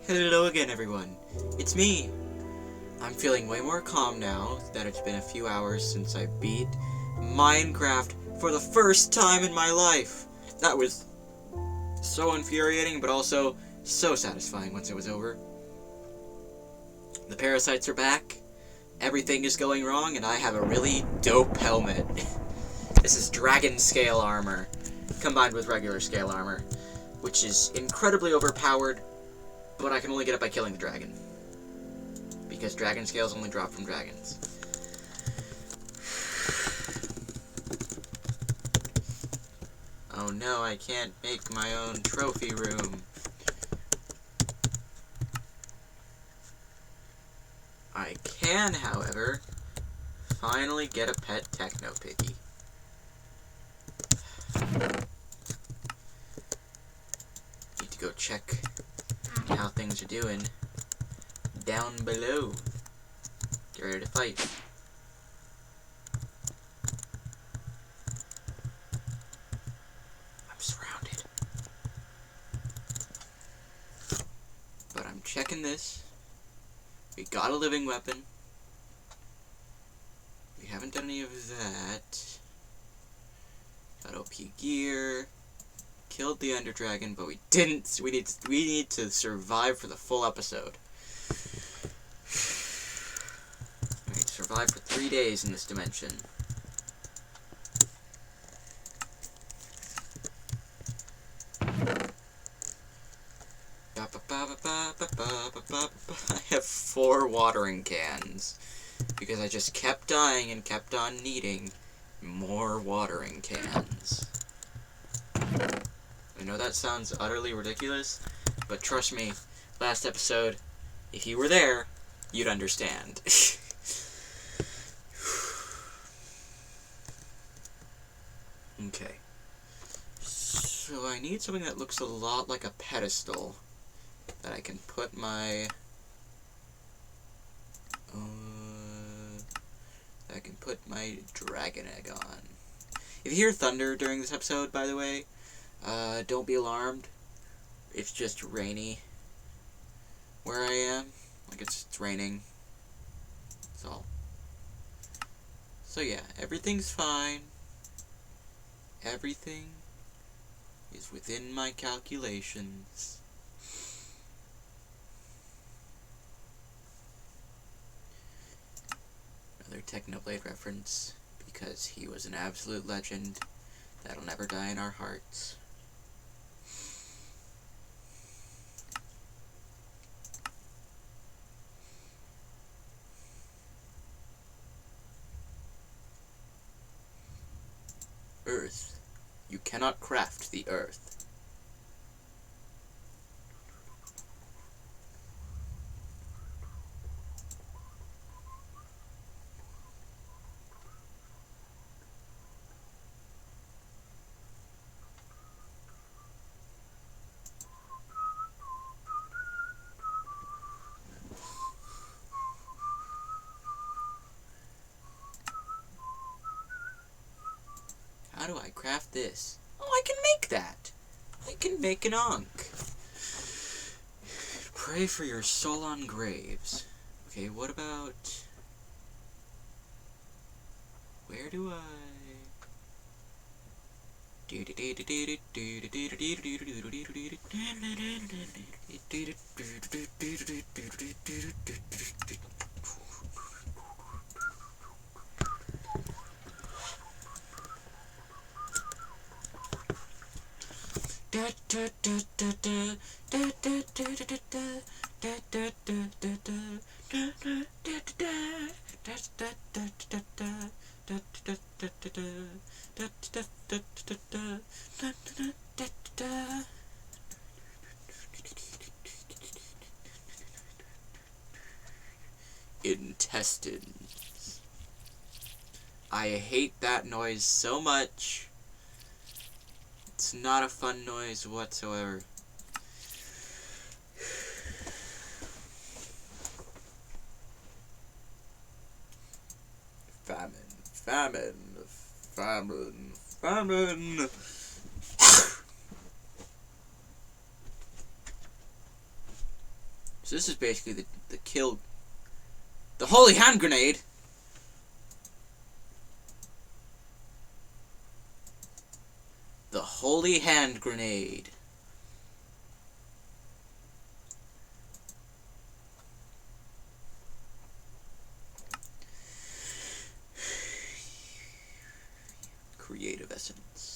Hello again, everyone. It's me. I'm feeling way more calm now that it's been a few hours since I beat Minecraft for the first time in my life. That was so infuriating, but also so satisfying once it was over. The parasites are back, everything is going wrong, and I have a really dope helmet. This is dragon scale armor, combined with regular scale armor, which is incredibly overpowered, but I can only get it by killing the dragon. Because dragon scales only drop from dragons. Oh no, I can't make my own trophy room. I can, however, finally get a pet Technopiggy. Need to go check how things are doing down below. Get ready to fight. I'm surrounded. But I'm checking this. We got a living weapon. We haven't done any of that. Got OP gear. Killed the Ender Dragon, but we didn't. We need to survive for the full episode. We need to survive for 3 days in this dimension. I have 4 watering cans because I just kept dying and kept on needing more watering cans. I know that sounds utterly ridiculous, but trust me, last episode, if you were there, you'd understand. Okay. So I need something that looks a lot like a pedestal that I can put my dragon egg on. If you hear thunder during this episode, by the way, don't be alarmed. It's just rainy where I am. Like, it's raining. That's all. So yeah, everything's fine. Everything is within my calculations. Another Technoblade reference, because he was an absolute legend that'll never die in our hearts. Earth. You cannot craft the earth. How do I craft this? Oh, I can make that! I can make an Ankh. Pray for your soul on graves. Okay, what about... Where do I... Intestines. I hate that noise so much. It's not a fun noise whatsoever. Famine, famine, famine, famine. So this is basically the kill... The holy hand grenade! The holy hand grenade. Creative essence.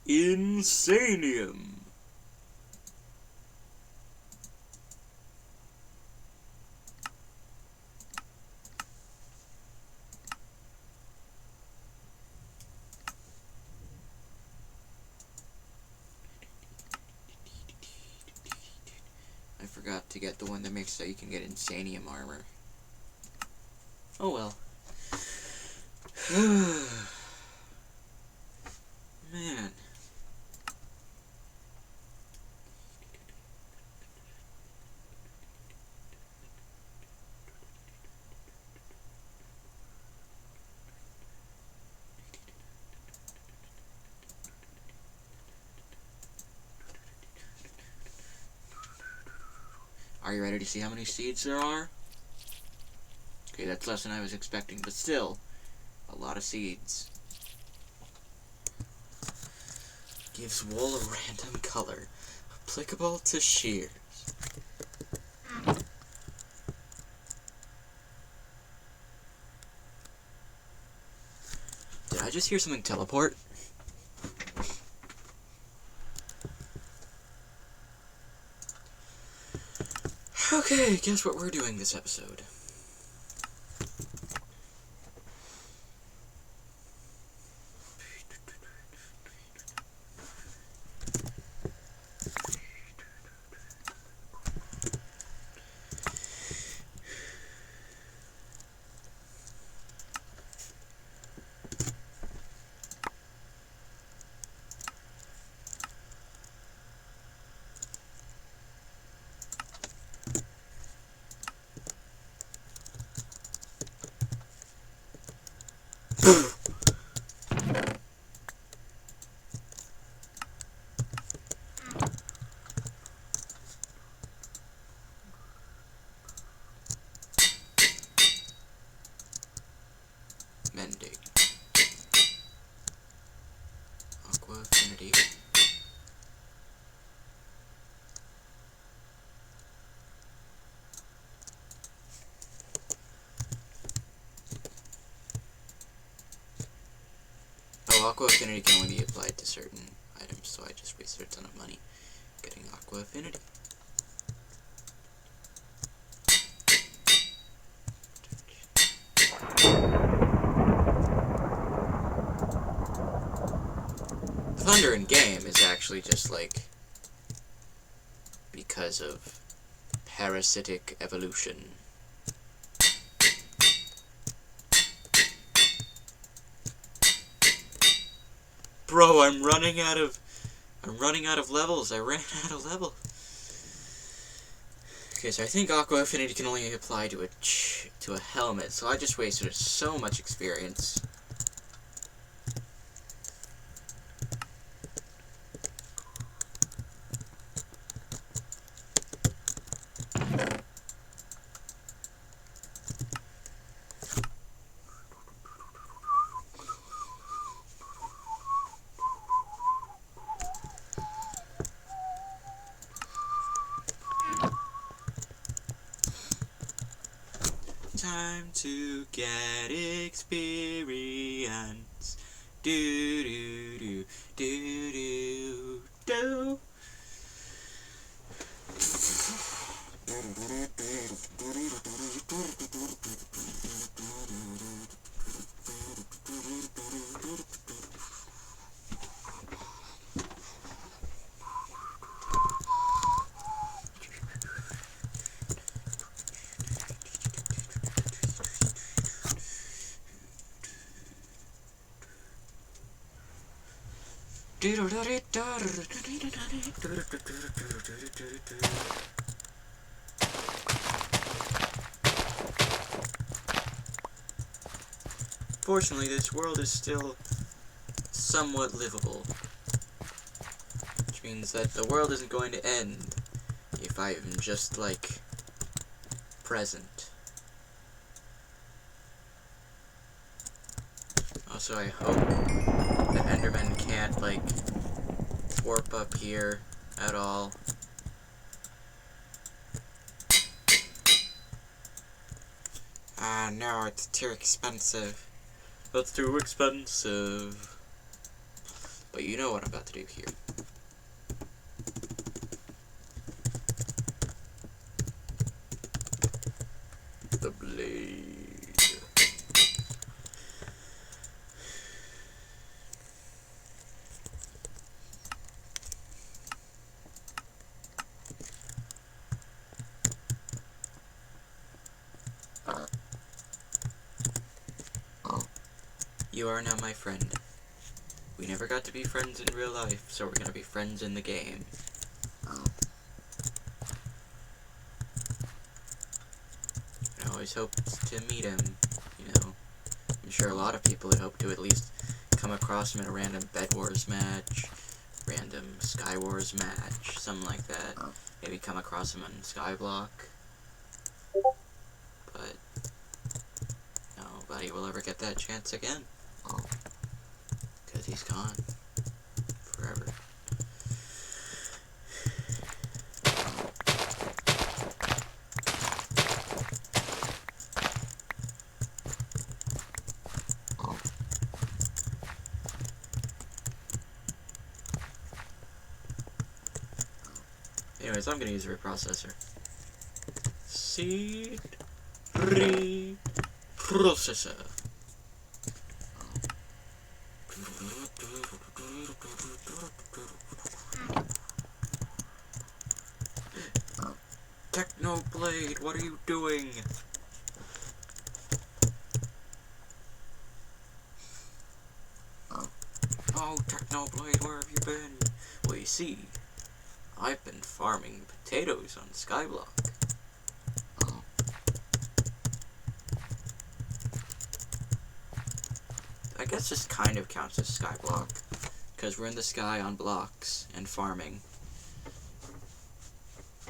Insanium. I forgot to get the one that makes so you can get Insanium armor. Oh well. Man. Are you ready to see how many seeds there are? Okay, that's less than I was expecting, but still, a lot of seeds. Gives wool a random color, applicable to shears. Did I just hear something teleport? Okay, guess what we're doing this episode. Mending. Aqua Affinity. Oh, Aqua Affinity can only be applied to certain items, so I just wasted a ton of money getting Aqua Affinity. Thunder in game is actually just like because of parasitic evolution. Bro, I'm running out of levels. I ran out of levels. Okay, so I think Aqua Affinity can only apply to a helmet, so I just wasted so much experience. Time to get experience. Do do do do do do. Fortunately, this world is still somewhat livable. Which means that the world isn't going to end if I am just, like, present. Also, I hope that Endermen can't, like, warp up here at all. Ah, no, it's too expensive. That's too expensive. But you know what I'm about to do here. The blade. You are now my friend. We never got to be friends in real life, so we're gonna be friends in the game. I always hoped to meet him, you know. I'm sure a lot of people had hoped to at least come across him in a random Bed Wars match, random Sky Wars match, something like that. Maybe come across him on Skyblock. But nobody will ever get that chance again. Because he's gone. Forever. Anyways, I'm gonna use a reprocessor. Seed reprocessor. Technoblade, what are you doing? Oh, Technoblade, where have you been? Well, you see, I've been farming potatoes on Skyblock. I guess this kind of counts as Skyblock, because we're in the sky on blocks and farming.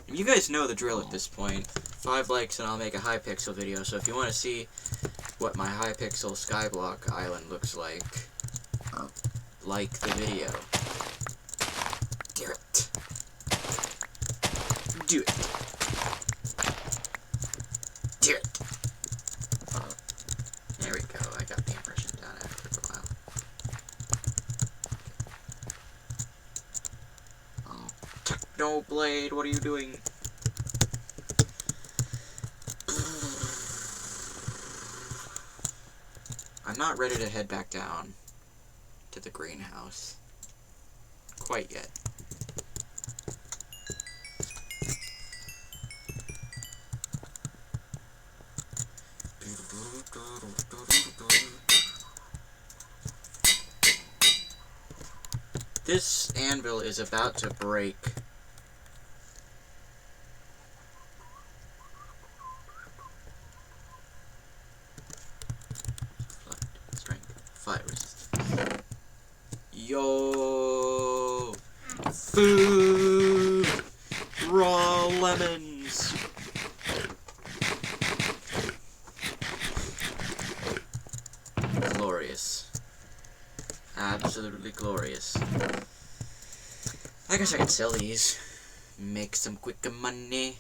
You guys know the drill at this point. 5 likes and I'll make a Hypixel video, so if you want to see what my Hypixel Skyblock island looks like the video. Do it. Do it. Do it. There we go, I got the impression down after a while. Technoblade, what are you doing? I'm not ready to head back down to the greenhouse quite yet. This anvil is about to break. Strength, fire resistance. Yo! Food! Raw lemons! Glorious. Absolutely glorious. I guess I could sell these. Make some quick money.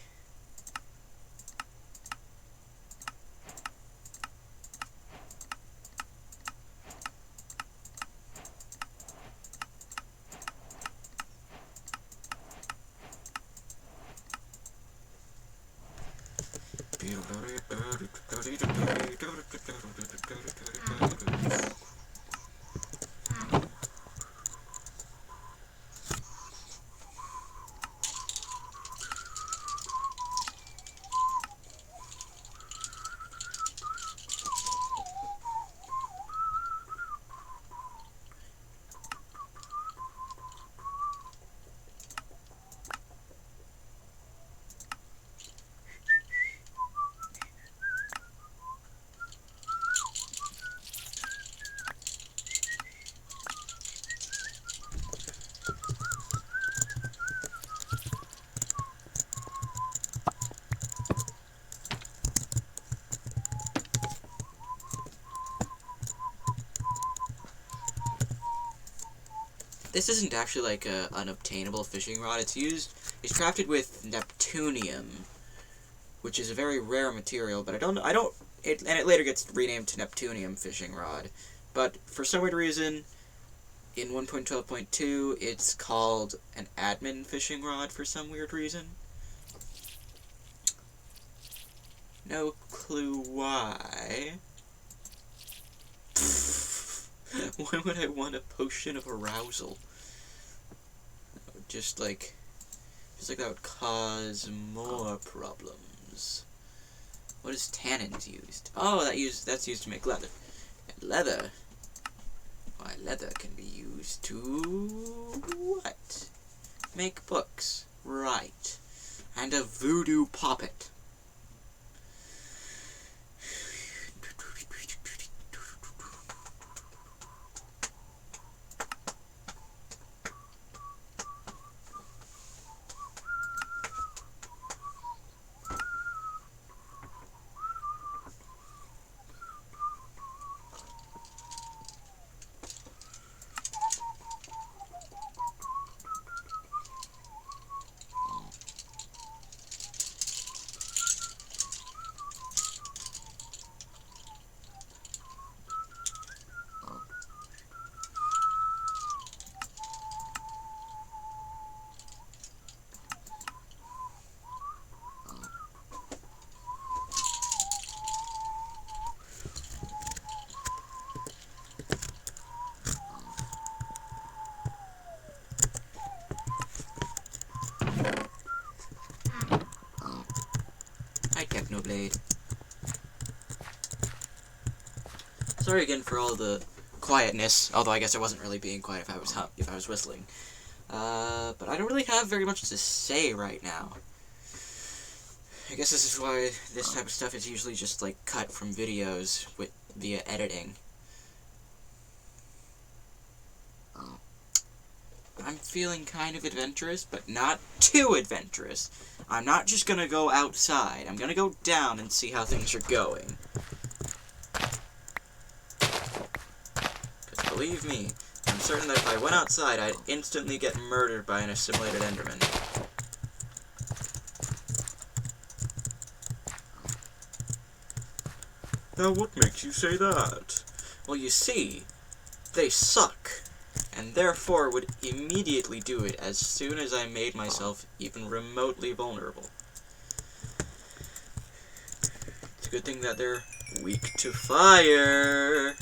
this isn't actually like a unobtainable fishing rod. It's crafted with Neptunium, which is a very rare material, but and it later gets renamed to Neptunium fishing rod. But for some weird reason, in 1.12.2, it's called an admin fishing rod for some weird reason. No clue why. Why would I want a potion of arousal? Just like that would cause more problems. What is tannins used? Oh, that's used to make leather. And leather. Why, leather can be used to what? Make books. Right. And a voodoo puppet. Technoblade. Sorry again for all the quietness, although I guess I wasn't really being quiet if I was whistling. But I don't really have very much to say right now. I guess this is why this type of stuff is usually just like cut from videos via editing. I'm feeling kind of adventurous, but not too adventurous. I'm not just gonna go outside. I'm gonna go down and see how things are going. Because believe me, I'm certain that if I went outside, I'd instantly get murdered by an assimilated Enderman. Now what makes you say that? Well, you see, they suck. And therefore would immediately do it as soon as I made myself even remotely vulnerable. It's a good thing that they're weak to fire.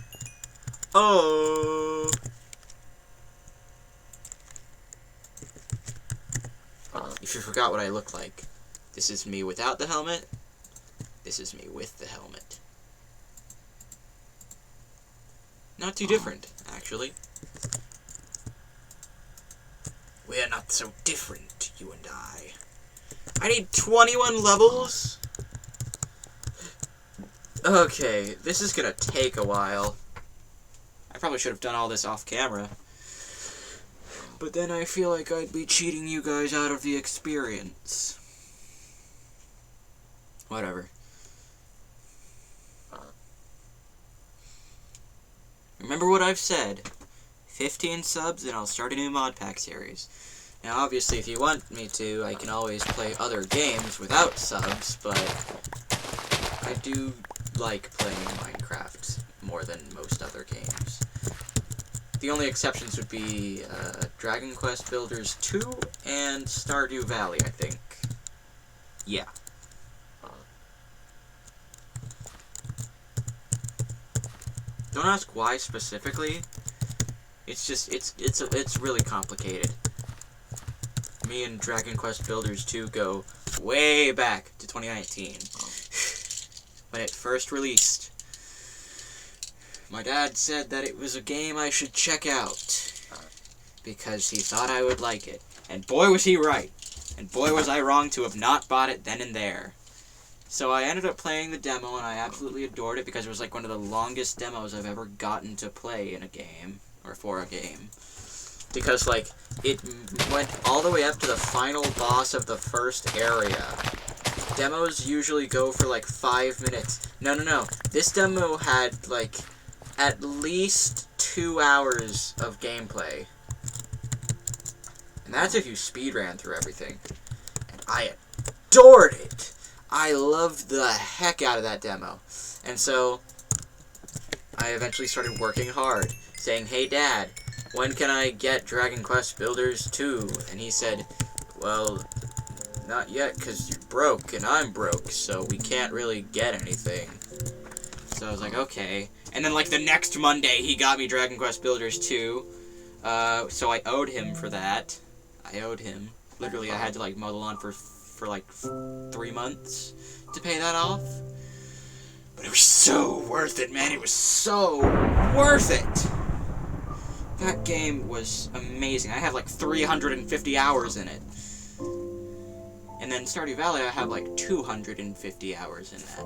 Oh! If you forgot what I look like, this is me without the helmet, this is me with the helmet. Not too different, actually. We're not so different, you and I. I need 21 levels? Okay, this is gonna take a while. I probably should have done all this off camera. But then I feel like I'd be cheating you guys out of the experience. Whatever. Remember what I've said. 15 subs and I'll start a new modpack series. Now obviously if you want me to, I can always play other games without subs, but I do like playing Minecraft more than most other games. The only exceptions would be Dragon Quest Builders 2 and Stardew Valley, I think. Yeah. Don't ask why specifically. It's just, it's really complicated. Me and Dragon Quest Builders 2 go way back to 2019. When it first released. My dad said that it was a game I should check out. Because he thought I would like it. And boy was he right. And boy was I wrong to have not bought it then and there. So I ended up playing the demo and I absolutely adored it because it was like one of the longest demos I've ever gotten to play in a game. Or for a game. Because, like, it went all the way up to the final boss of the first area. Demos usually go for, like, 5 minutes. No. This demo had, like, at least 2 hours of gameplay. And that's if you speed ran through everything. And I adored it. I loved the heck out of that demo. And so I eventually started working hard, saying, "Hey Dad, when can I get Dragon Quest Builders 2? And he said, "Well, not yet, because you're broke and I'm broke, so we can't really get anything." So I was like, okay. And then, like, the next Monday, he got me Dragon Quest Builders 2. So I owed him for that. I owed him. Literally, I had to, like, mow the lawn for like, 3 months to pay that off. But it was so worth it, man. It was so worth it. That game was amazing. I have, like, 350 hours in it. And then Stardew Valley, I have, like, 250 hours in that.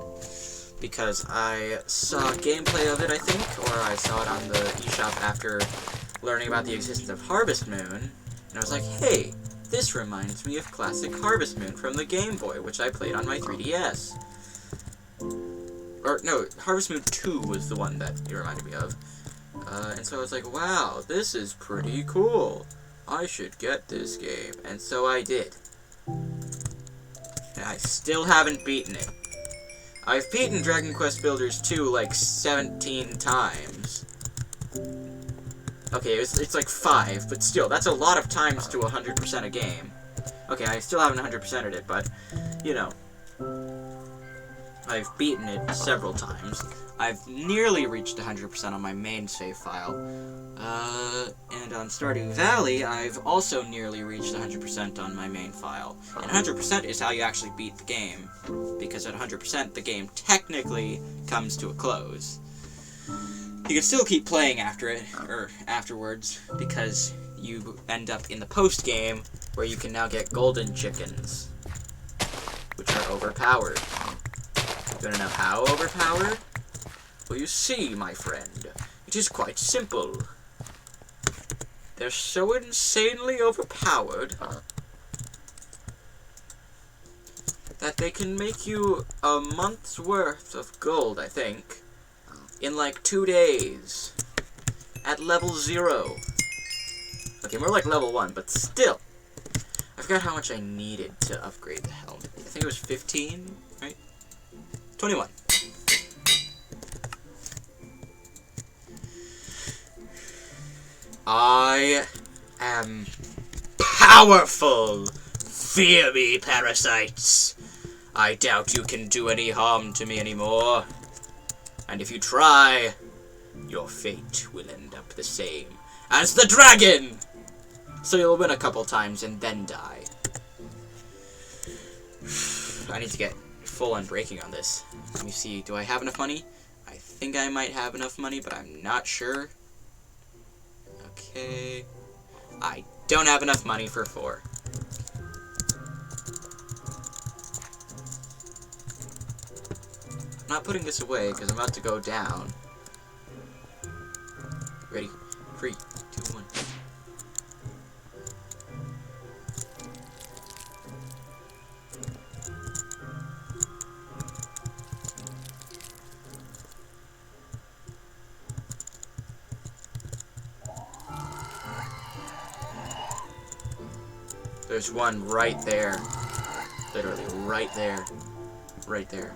Because I saw gameplay of it, I think, or I saw it on the eShop after learning about the existence of Harvest Moon, and I was like, hey, this reminds me of classic Harvest Moon from the Game Boy, which I played on my 3DS. Or, no, Harvest Moon 2 was the one that it reminded me of. And so I was like, wow, this is pretty cool. I should get this game. And so I did. And I still haven't beaten it. I've beaten Dragon Quest Builders 2 like 17 times. Okay, it's like 5, but still, that's a lot of times to 100% a game. Okay, I still haven't 100%ed it, but, you know. I've beaten it several times. I've nearly reached 100% on my main save file. And on Stardew Valley, I've also nearly reached 100% on my main file. And 100% is how you actually beat the game, because at 100%, the game technically comes to a close. You can still keep playing after it, or afterwards, because you end up in the post-game, where you can now get golden chickens, which are overpowered. You wanna know how overpowered? Well, you see, my friend, it is quite simple. They're so insanely overpowered that they can make you a month's worth of gold, I think, in like 2 days, at level 0. Okay, more like level 1, but still. I forgot how much I needed to upgrade the helmet. I think it was 15, right? 21. I am powerful. Fear me, parasites. I doubt you can do any harm to me anymore. And if you try, your fate will end up the same as the dragon. So you'll win a couple times and then die. I need to get full unbreaking on this. Let me see, do I have enough money? I think I might have enough money, but I'm not sure. Okay. I don't have enough money for 4. I'm not putting this away because I'm about to go down. Ready? 3, 2, 1. There's one right there. Literally, right there. Right there.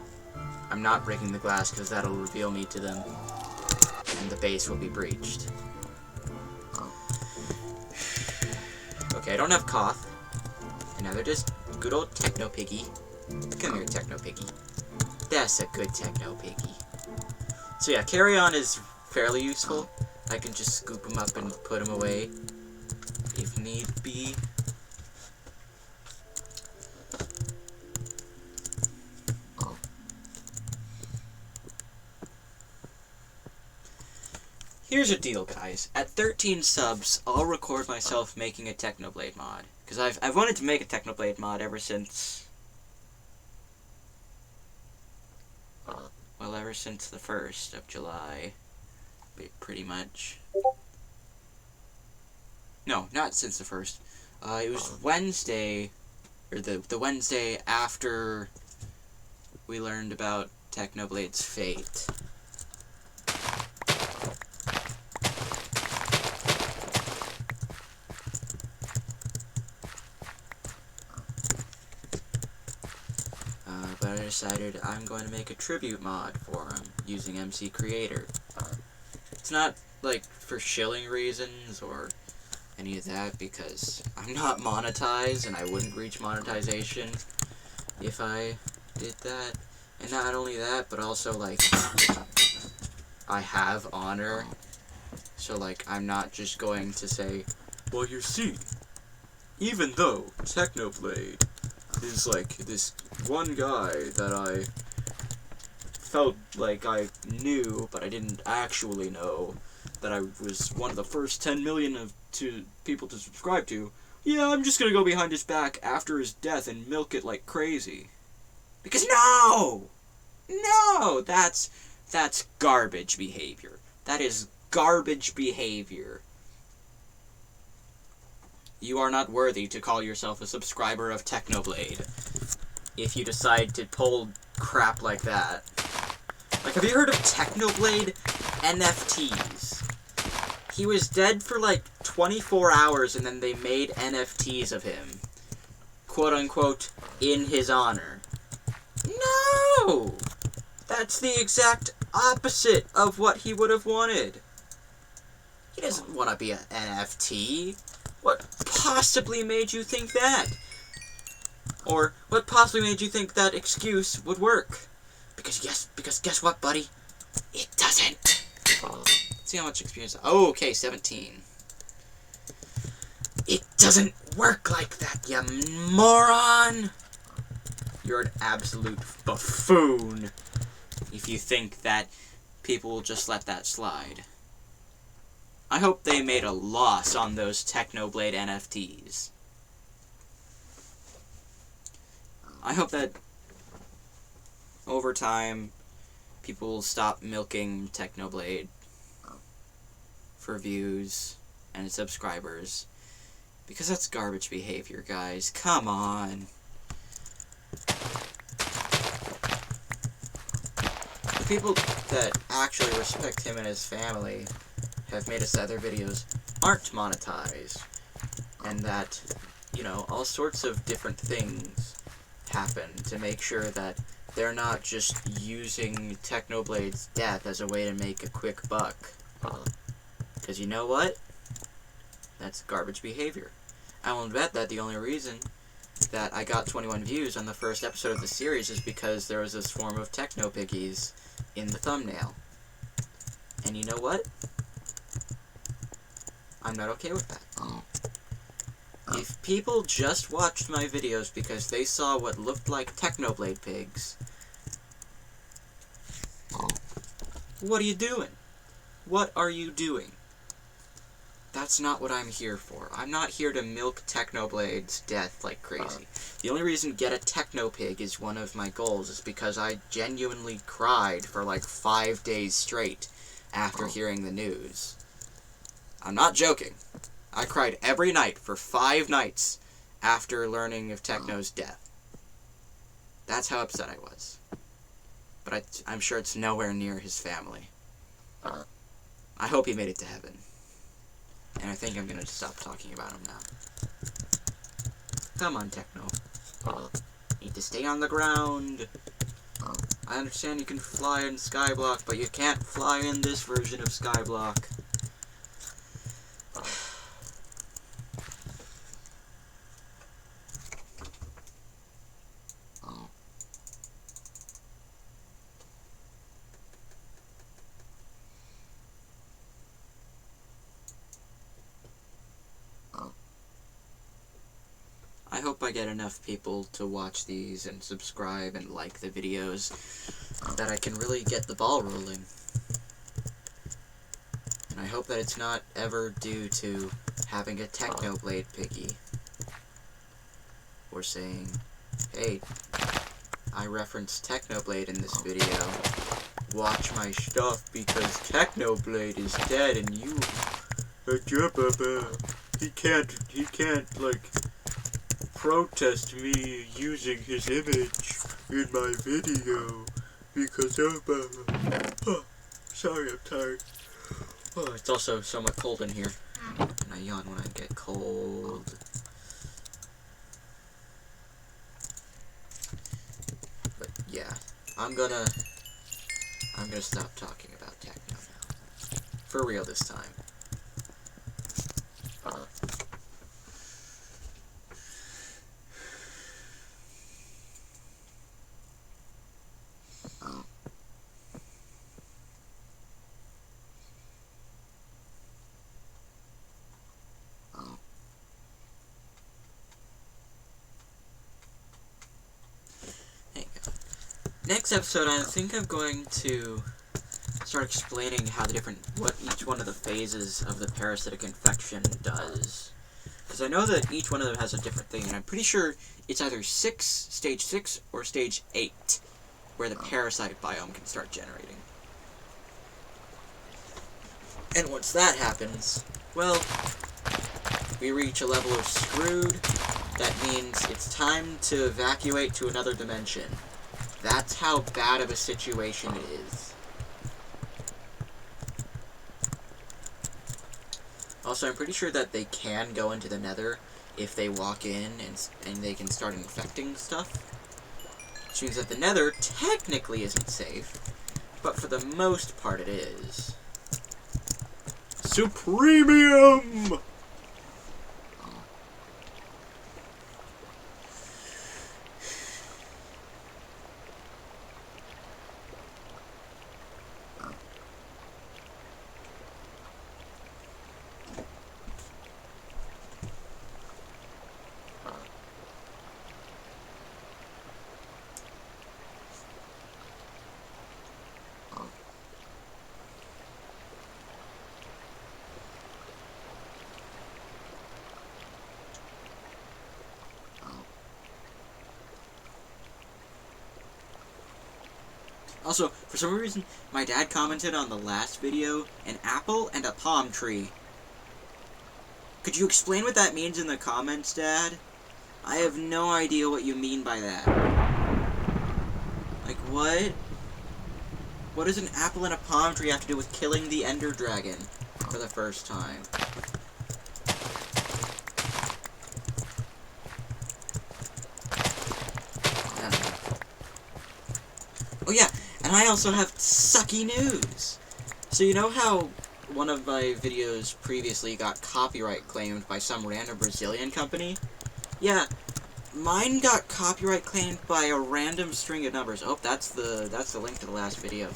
I'm not breaking the glass because that'll reveal me to them. And the base will be breached. Okay, I don't have Koth. And now they're just good old Techno Piggy. Come here, Techno Piggy. That's a good Techno Piggy. So yeah, Carry On is fairly useful. I can just scoop them up and put them away if need be. Here's a deal, guys. At 13 subs, I'll record myself making a Technoblade mod. Because I've wanted to make a Technoblade mod ever since... Well, ever since the 1st of July. Pretty much. No, not since the 1st. It was Wednesday, or the Wednesday after we learned about Technoblade's fate. decided I'm going to make a tribute mod for him using MC Creator. It's not, like, for shilling reasons or any of that, because I'm not monetized and I wouldn't reach monetization if I did that. And not only that, but also, like, I have honor, so, like, I'm not just going to say, well, you see, even though Technoblade is, like, this one guy that I felt like I knew, but I didn't actually know, that I was one of the first 10 million people to subscribe to, yeah, I'm just gonna go behind his back after his death and milk it like crazy. Because no! No! That's garbage behavior. That is garbage behavior. You are not worthy to call yourself a subscriber of Technoblade if you decide to pull crap like that. Like, have you heard of Technoblade NFTs? He was dead for like 24 hours and then they made NFTs of him. Quote unquote, in his honor. No! That's the exact opposite of what he would have wanted. He doesn't want to be an NFT. What possibly made you think that? Or what possibly made you think that excuse would work? Because guess what, buddy? It doesn't. Let's see how much experience. Oh, okay, 17. It doesn't work like that, you moron! You're an absolute buffoon if you think that people will just let that slide. I hope they made a loss on those Technoblade NFTs. I hope that over time people will stop milking Technoblade for views and subscribers. Because that's garbage behavior, guys. Come on. The people that actually respect him and his family have made us that their videos aren't monetized. And that, you know, all sorts of different things happen to make sure that they're not just using Technoblade's death as a way to make a quick buck. Because you know what? That's garbage behavior. I will bet that the only reason that I got 21 views on the first episode of the series is because there was this form of Techno Piggies in the thumbnail. And you know what? I'm not okay with that. If people just watched my videos because they saw what looked like Technoblade pigs, what are you doing? What are you doing? That's not what I'm here for. I'm not here to milk Technoblade's death like crazy. The only reason Get a Techno Pig is one of my goals is because I genuinely cried for like 5 days straight after hearing the news. I'm not joking. I cried every night for 5 nights after learning of Techno's death. That's how upset I was. But I'm sure it's nowhere near his family. I hope he made it to heaven. And I think I'm gonna stop talking about him now. Come on, Techno. Need to stay on the ground. I understand you can fly in Skyblock, but you can't fly in this version of Skyblock. I hope I get enough people to watch these and subscribe and like the videos that I can really get the ball rolling. And I hope that it's not ever due to having a Technoblade piggy. Or saying, hey, I referenced Technoblade in this video. Watch my stuff because Technoblade is dead and you... He can't, like... protest me using his image in my video because of sorry, I'm tired. Oh, it's also somewhat cold in here. And I yawn when I get cold. But yeah. I'm gonna stop talking about techno now. For real this time. Next episode, I think I'm going to start explaining how what each one of the phases of the parasitic infection does. Because I know that each one of them has a different thing, and I'm pretty sure it's either stage 6, or stage 8, where the parasite biome can start generating. And once that happens, well, we reach a level of screwed. That means it's time to evacuate to another dimension. That's how bad of a situation it is. Also, I'm pretty sure that they can go into the Nether if they walk in and they can start infecting stuff. Which means that the Nether technically isn't safe, but for the most part it is. Supremium! Also, for some reason, my dad commented on the last video, an apple and a palm tree. Could you explain what that means in the comments, Dad? I have no idea what you mean by that. Like, what? What does an apple and a palm tree have to do with killing the Ender Dragon for the first time? Oh yeah, and I also have sucky news! So you know how one of my videos previously got copyright claimed by some random Brazilian company? Yeah, mine got copyright claimed by a random string of numbers. Oh, that's the link to the last video.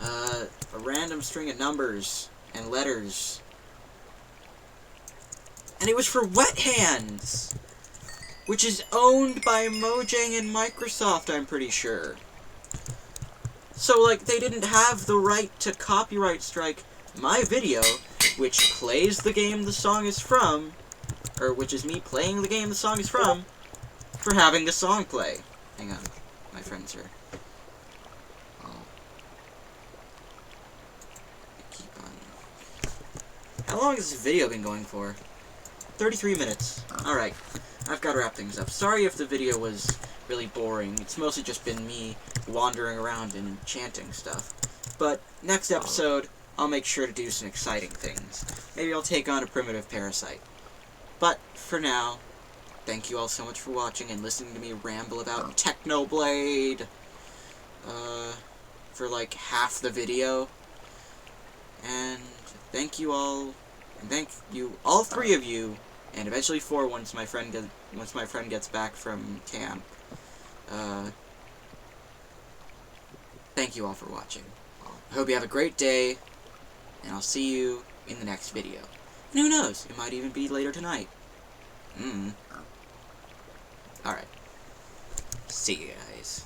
A random string of numbers and letters. And it was for Wet Hands! Which is owned by Mojang and Microsoft, I'm pretty sure. So, like, they didn't have the right to copyright strike my video, which plays the game the song is from, or which is me playing the game the song is from, for having the song play. Hang on, my friends are... Oh. Keep on... How long has this video been going for? 33 minutes. Alright, I've got to wrap things up. Sorry if the video was really boring. It's mostly just been me wandering around and enchanting stuff. But next episode, I'll make sure to do some exciting things. Maybe I'll take on a primitive parasite. But for now, thank you all so much for watching and listening to me ramble about Technoblade for like half the video. And thank you all, and thank you all 3 of you, and eventually 4 once my friend gets back from camp. Thank you all for watching. I hope you have a great day, and I'll see you in the next video. And who knows, it might even be later tonight. Alright. See you guys.